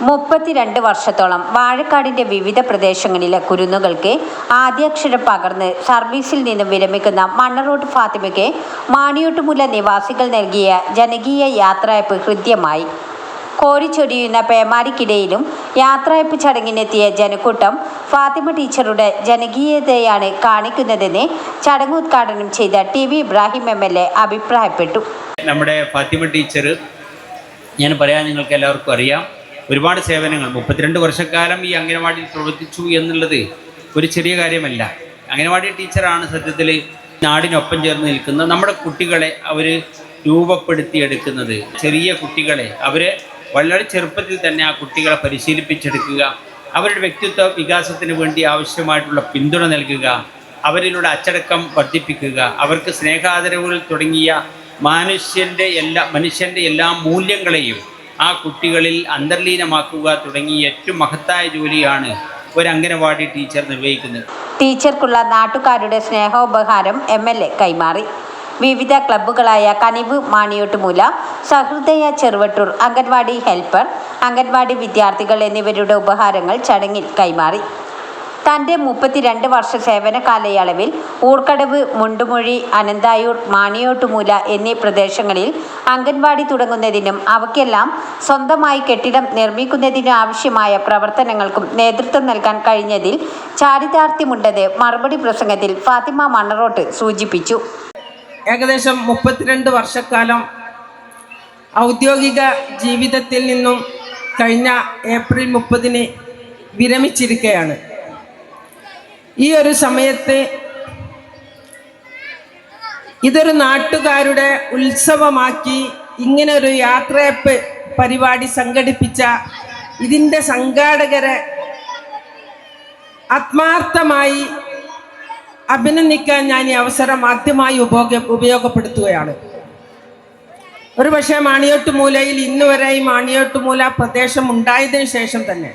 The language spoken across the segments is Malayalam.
32 വർഷത്തോളം വാഴക്കാടിന്റെ വിവിധ പ്രദേശങ്ങളിലെ കുരുന്നുകൾക്ക് ആദ്യാക്ഷരം പകർന്ന് സർവീസിൽ നിന്നും വിരമിക്കുന്ന മണ്ണറോട്ട് ഫാത്തിമയ്ക്ക് മാണിയോട്ടുമുല നിവാസികൾ നൽകിയ ജനകീയ യാത്രയയപ്പ് ഹൃദ്യമായി. കോരിച്ചൊരിയുന്ന പേമാരിക്കിടയിലും യാത്രയയപ്പ് ചടങ്ങിനെത്തിയ ജനക്കൂട്ടം ഫാത്തിമ ടീച്ചറുടെ ജനകീയതയാണ് കാണിക്കുന്നതെന്ന് ചടങ്ങുദ്ഘാടനം ചെയ്ത TV ഇബ്രാഹിം MLA അഭിപ്രായപ്പെട്ടു. നമ്മുടെ ഫാത്തിമ ടീച്ചർ ഞാൻ പറയാൻ നിങ്ങൾക്ക് എല്ലാവർക്കും അറിയാം, ഒരുപാട് സേവനങ്ങൾ 32 വർഷക്കാലം ഈ അംഗനവാടിയിൽ പ്രവർത്തിച്ചു എന്നുള്ളത് ഒരു ചെറിയ കാര്യമല്ല. അംഗനവാടി ടീച്ചറാണ് സത്യത്തിൽ നാടിനൊപ്പം ചേർന്ന് നിൽക്കുന്നത്. നമ്മുടെ കുട്ടികളെ അവർ രൂപപ്പെടുത്തിയെടുക്കുന്നത്, ചെറിയ കുട്ടികളെ അവരെ വളരെ ചെറുപ്പത്തിൽ തന്നെ ആ കുട്ടികളെ പരിശീലിപ്പിച്ചെടുക്കുക, അവരുടെ വ്യക്തിത്വ വികാസത്തിന് വേണ്ടി ആവശ്യമായിട്ടുള്ള പിന്തുണ നൽകുക, അവരിലൂടെ അച്ചടക്കം വർദ്ധിപ്പിക്കുക, അവർക്ക് സ്നേഹാദരവുകൾ തുടങ്ങിയ മനുഷ്യൻ്റെ എല്ലാ മൂല്യങ്ങളെയും ആ കുട്ടികളിൽ അന്തർലീനമാക്കുക തുടങ്ങിയ ഏറ്റവും മഹത്തായ ജോലിയാണ് ഒരു അംഗനവാടി ടീച്ചർ നിർവഹിക്കുന്നത്. ടീച്ചർക്കുള്ള നാട്ടുകാരുടെ സ്നേഹോപഹാരം MLA കൈമാറി. വിവിധ ക്ലബ്ബുകളായ കനിവ് മാണിയോട്ടുമുല, സഹൃദയ ചെറുവട്ടൂർ, അംഗൻവാടി ഹെൽപ്പർ, അംഗൻവാടി വിദ്യാർത്ഥികൾ എന്നിവരുടെ ഉപഹാരങ്ങൾ ചടങ്ങിൽ കൈമാറി. തൻ്റെ 32 വർഷ സേവന കാലയളവിൽ ഊർക്കടവ്, മുണ്ടുമൊഴി, അനന്തായൂർ, മാണിയോട്ടുമുല എന്നീ പ്രദേശങ്ങളിൽ അംഗൻവാടി തുടങ്ങുന്നതിനും അവയ്ക്കെല്ലാം സ്വന്തമായി കെട്ടിടം നിർമ്മിക്കുന്നതിനും ആവശ്യമായ പ്രവർത്തനങ്ങൾക്കും നേതൃത്വം നൽകാൻ കഴിഞ്ഞതിൽ ചാരിതാർത്ഥ്യമുണ്ടെന്ന് മറുപടി പ്രസംഗത്തിൽ ഫാത്തിമ മണ്ണറോട്ട് സൂചിപ്പിച്ചു. ഏകദേശം 32 വർഷക്കാലം ഔദ്യോഗിക ജീവിതത്തിൽ നിന്നും കഴിഞ്ഞ ഏപ്രിൽ 30 വിരമിച്ചിരിക്കുകയാണ്. ഈ ഒരു സമയത്ത് ഇതൊരു നാട്ടുകാരുടെ ഉത്സവമാക്കി ഇങ്ങനെ ഒരു യാത്രയപ്പ് പരിപാടി സംഘടിപ്പിച്ച ഇതിൻ്റെ സംഘാടകരെ ആത്മാർത്ഥമായി അഭിനന്ദിക്കാൻ ഞാൻ ഈ അവസരം ആദ്യമായി ഉപയോഗപ്പെടുത്തുകയാണ്. ഒരു പക്ഷേ മാണിയോട്ടുമൂലയിൽ ഇന്നുവരെ ഈ മാണിയോട്ടുമൂല പ്രദേശം ഉണ്ടായതിനു ശേഷം തന്നെ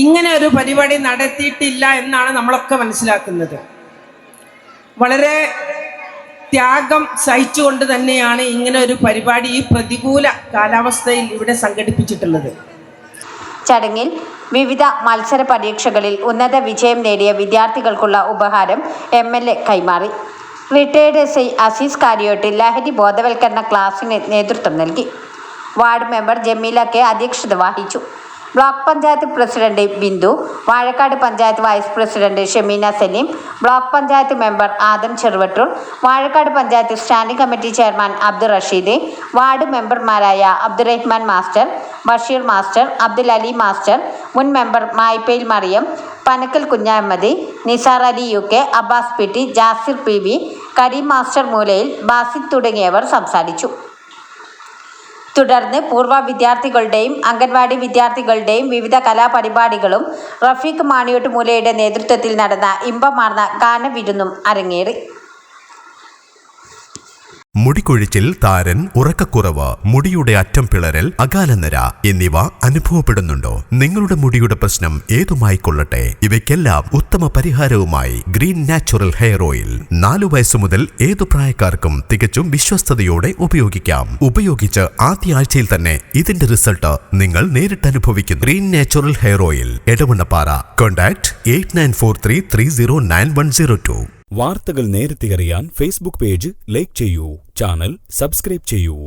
ഇങ്ങനെ ഒരു പരിപാടി നടത്തിയിട്ടില്ല എന്നാണ് നമ്മളൊക്കെ മനസ്സിലാക്കുന്നത്. വളരെ ത്യാഗം സഹിച്ചുകൊണ്ട് തന്നെയാണ് ഇങ്ങനെ ഒരു പരിപാടി ഈ പ്രതികൂല കാലാവസ്ഥയിൽ ഇവിടെ സംഘടിപ്പിച്ചിട്ടുള്ളത്. ചടങ്ങിൽ വിവിധ മത്സര പരീക്ഷകളിൽ ഉന്നത വിജയം നേടിയ വിദ്യാർത്ഥികൾക്കുള്ള ഉപഹാരം MLA കൈമാറി. റിട്ടയേർഡ് SI അസീസ് കാര്യോട്ട് ലഹരി ബോധവൽക്കരണ ക്ലാസിന് നേതൃത്വം നൽകി. വാർഡ് മെമ്പർ ജമീല K അധ്യക്ഷത വഹിച്ചു. Block panchayat president Bindu, Vazhakkad panchayat vice president Shameena Saleem, block panchayat member Adam Cheruvattoor, Vazhakkad panchayat standing committee chairman Abdul Rasheed, ward മെമ്പർമാരായ Abdurahman master, Basheer master, Abdul Ali master, മുൻ member Mayippayil Mariyam, Panakkal Kunhahammed, Nisar Ali UK, Abbas PT, Jasir PV, Kareem master Moolayil, Basid തുടങ്ങിയവർ സംസാരിച്ചു. തുടർന്ന് പൂർവ്വ വിദ്യാർത്ഥികളുടെയും അംഗൻവാടി വിദ്യാർത്ഥികളുടെയും വിവിധ കലാപരിപാടികളും റഫീഖ് മാണിയോട്ടുമുലയുടെ നേതൃത്വത്തിൽ നടന്ന ഇമ്പമാർന്ന ഗാനവിരുന്നും അരങ്ങേറി. മുടികൊഴിച്ചിൽ, താരൻ, ഉറക്കക്കുറവ്, മുടിയുടെ അറ്റം പിളരൽ, അകാലനര എന്നിവ അനുഭവപ്പെടുന്നുണ്ടോ? നിങ്ങളുടെ മുടിയുടെ പ്രശ്നം ഏതുമായിക്കൊള്ളട്ടെ, ഇവയ്ക്കെല്ലാം ഉത്തമ പരിഹാരവുമായി ഗ്രീൻ നാച്ചുറൽ ഹെയർ ഓയിൽ 4 വയസ്സു മുതൽ ഏതു പ്രായക്കാർക്കും തികച്ചും വിശ്വസ്തയോടെ ഉപയോഗിക്കാം. ഉപയോഗിച്ച് ആദ്യ ആഴ്ചയിൽ തന്നെ ഇതിന്റെ റിസൾട്ട് നിങ്ങൾ നേരിട്ട് അനുഭവിക്കും. Green natural hair oil, Edavannappara. Contact 8943309102. വാർത്തകൾ നേരത്തെ അറിയാൻ ഫേസ്ബുക്ക് പേജ് ലൈക്ക് ചെയ്യൂ, ചാനൽ സബ്സ്ക്രൈബ് ചെയ്യൂ.